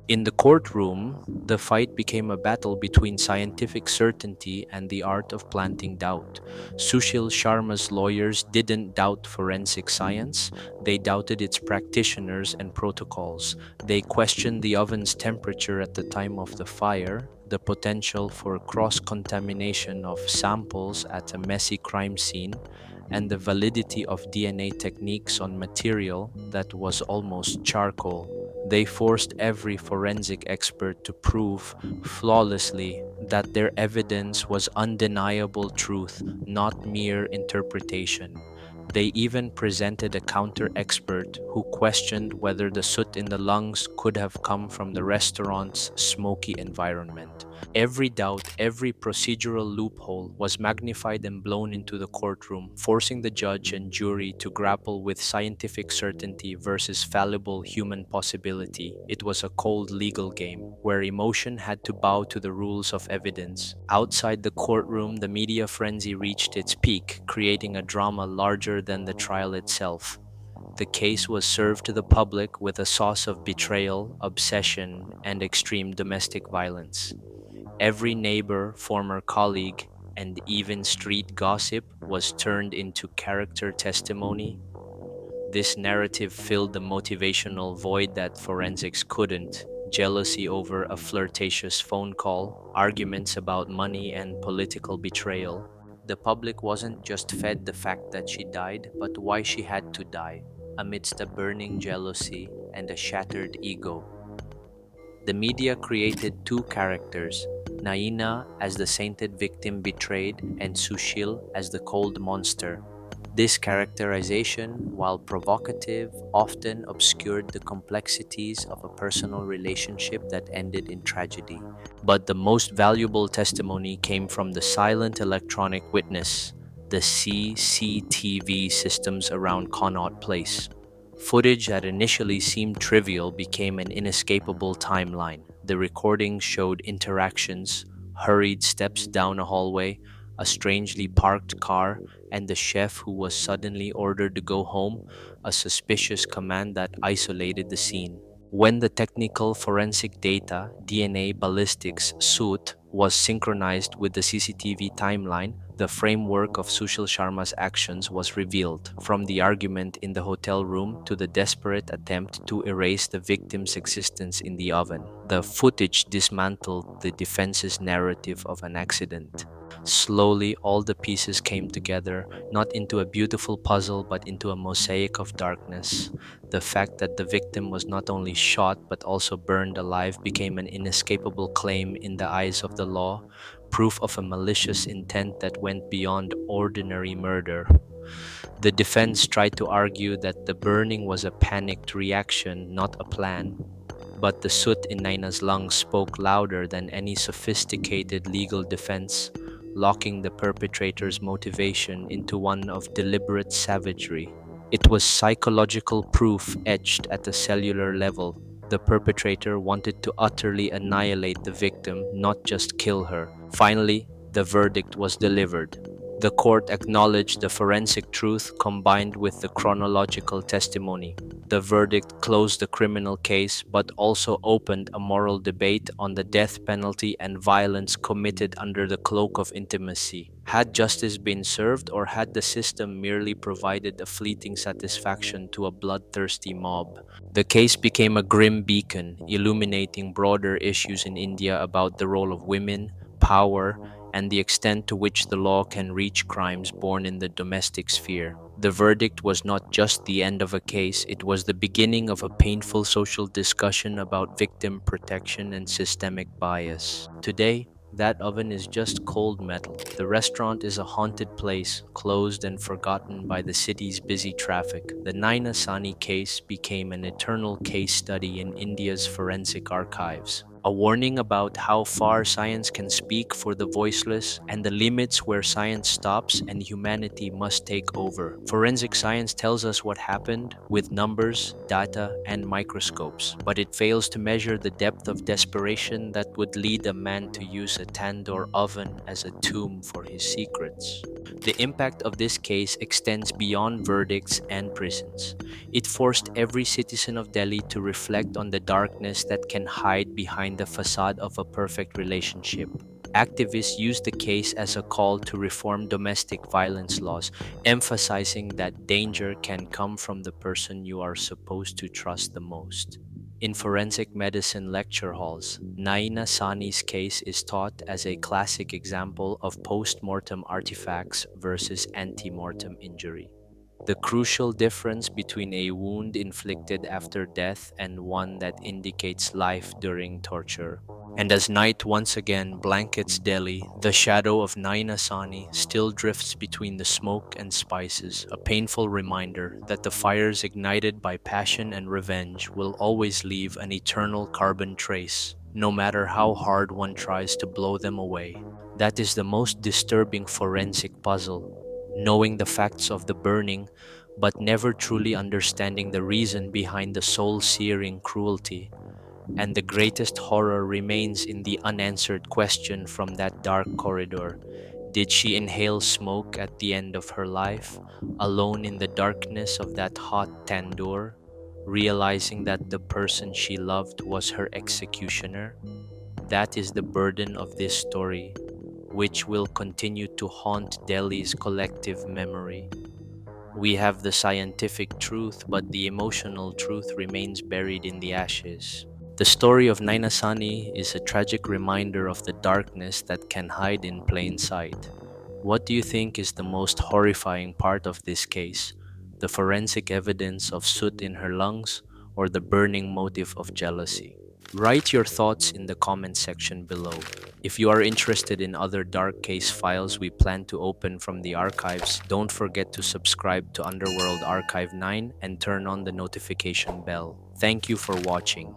In the courtroom, the fight became a battle between scientific certainty and the art of planting doubt. Sushil Sharma's lawyers didn't doubt forensic science, they doubted its practitioners and protocols. They questioned the oven's temperature at the time of the fire, the potential for cross contamination of samples at a messy crime scene, and the validity of DNA techniques on material that was almost charcoal. They forced every forensic expert to prove flawlessly that their evidence was undeniable truth, not mere interpretation. They even presented a counter expert who questioned whether the soot in the lungs could have come from the restaurant's smoky environment. Every doubt, every procedural loophole was magnified and blown into the courtroom, forcing the judge and jury to grapple with scientific certainty versus fallible human possibility. It was a cold legal game, where emotion had to bow to the rules of evidence. Outside the courtroom, the media frenzy reached its peak, creating a drama larger than the trial itself. The case was served to the public with a sauce of betrayal, obsession, and extreme domestic violence. Every neighbor, former colleague, and even street gossip was turned into character testimony. This narrative filled the motivational void that forensics couldn't. Jealousy over a flirtatious phone call, arguments about money, and political betrayal. The public wasn't just fed the fact that she died, but why she had to die, amidst a burning jealousy and a shattered ego. The media created two characters, Naina as the sainted victim betrayed and Sushil as the cold monster. This characterization, while provocative, often obscured the complexities of a personal relationship that ended in tragedy. But the most valuable testimony came from the silent electronic witness, the CCTV systems around Connaught Place. Footage that initially seemed trivial became an inescapable timeline. The recording showed interactions, hurried steps down a hallway, a strangely parked car, and the chef who was suddenly ordered to go home, a suspicious command that isolated the scene. When the technical forensic data, DNA, ballistics, soot, was synchronized with the CCTV timeline, the framework of Sushil Sharma's actions was revealed, from the argument in the hotel room to the desperate attempt to erase the victim's existence in the oven. The footage dismantled the defense's narrative of an accident. Slowly, all the pieces came together, not into a beautiful puzzle but into a mosaic of darkness. The fact that the victim was not only shot but also burned alive became an inescapable claim in the eyes of the law, proof of a malicious intent that went beyond ordinary murder. The defense tried to argue that the burning was a panicked reaction, not a plan. But the soot in Naina's lungs spoke louder than any sophisticated legal defense, locking the perpetrator's motivation into one of deliberate savagery. It was psychological proof etched at a cellular level. The perpetrator wanted to utterly annihilate the victim, not just kill her. Finally, the verdict was delivered. The court acknowledged the forensic truth combined with the chronological testimony. The verdict closed the criminal case but also opened a moral debate on the death penalty and violence committed under the cloak of intimacy. Had justice been served, or had the system merely provided a fleeting satisfaction to a bloodthirsty mob? The case became a grim beacon, illuminating broader issues in India about the role of women, power, and the extent to which the law can reach crimes born in the domestic sphere. The verdict was not just the end of a case, it was the beginning of a painful social discussion about victim protection and systemic bias. Today, that oven is just cold metal. The restaurant is a haunted place, closed and forgotten by the city's busy traffic. The Naina Sahni case became an eternal case study in India's forensic archives. a warning about how far science can speak for the voiceless and the limits where science stops and humanity must take over. Forensic science tells us what happened with numbers, data, and microscopes, but it fails to measure the depth of desperation that would lead a man to use a tandoor oven as a tomb for his secrets. The impact of this case extends beyond verdicts and prisons. It forced every citizen of Delhi to reflect on the darkness that can hide behind the facade of a perfect relationship. Activists used the case as a call to reform domestic violence laws, emphasizing that danger can come from the person you are supposed to trust the most. In forensic medicine lecture halls, Naina Sahni's case is taught as a classic example of post mortem artifacts versus ante mortem injury. The crucial difference between a wound inflicted after death and one that indicates life during torture. And as night once again blankets Delhi, the shadow of Naina Sahni still drifts between the smoke and spices, a painful reminder that the fires ignited by passion and revenge will always leave an eternal carbon trace, no matter how hard one tries to blow them away. That is the most disturbing forensic puzzle, knowing the facts of the burning, but never truly understanding the reason behind the soul searing cruelty. And the greatest horror remains in the unanswered question from that dark corridor. Did she inhale smoke at the end of her life, alone in the darkness of that hot tandoor, realizing that the person she loved was her executioner? That is the burden of this story, which will continue to haunt Delhi's collective memory. We have the scientific truth, but the emotional truth remains buried in the ashes. The story of Naina Sahni is a tragic reminder of the darkness that can hide in plain sight. What do you think is the most horrifying part of this case? The forensic evidence of soot in her lungs or the burning motive of jealousy? Write your thoughts in the comment section below. If you are interested in other dark case files we plan to open from the archives, don't forget to subscribe to Underworld Archive 9 and turn on the notification bell. Thank you for watching.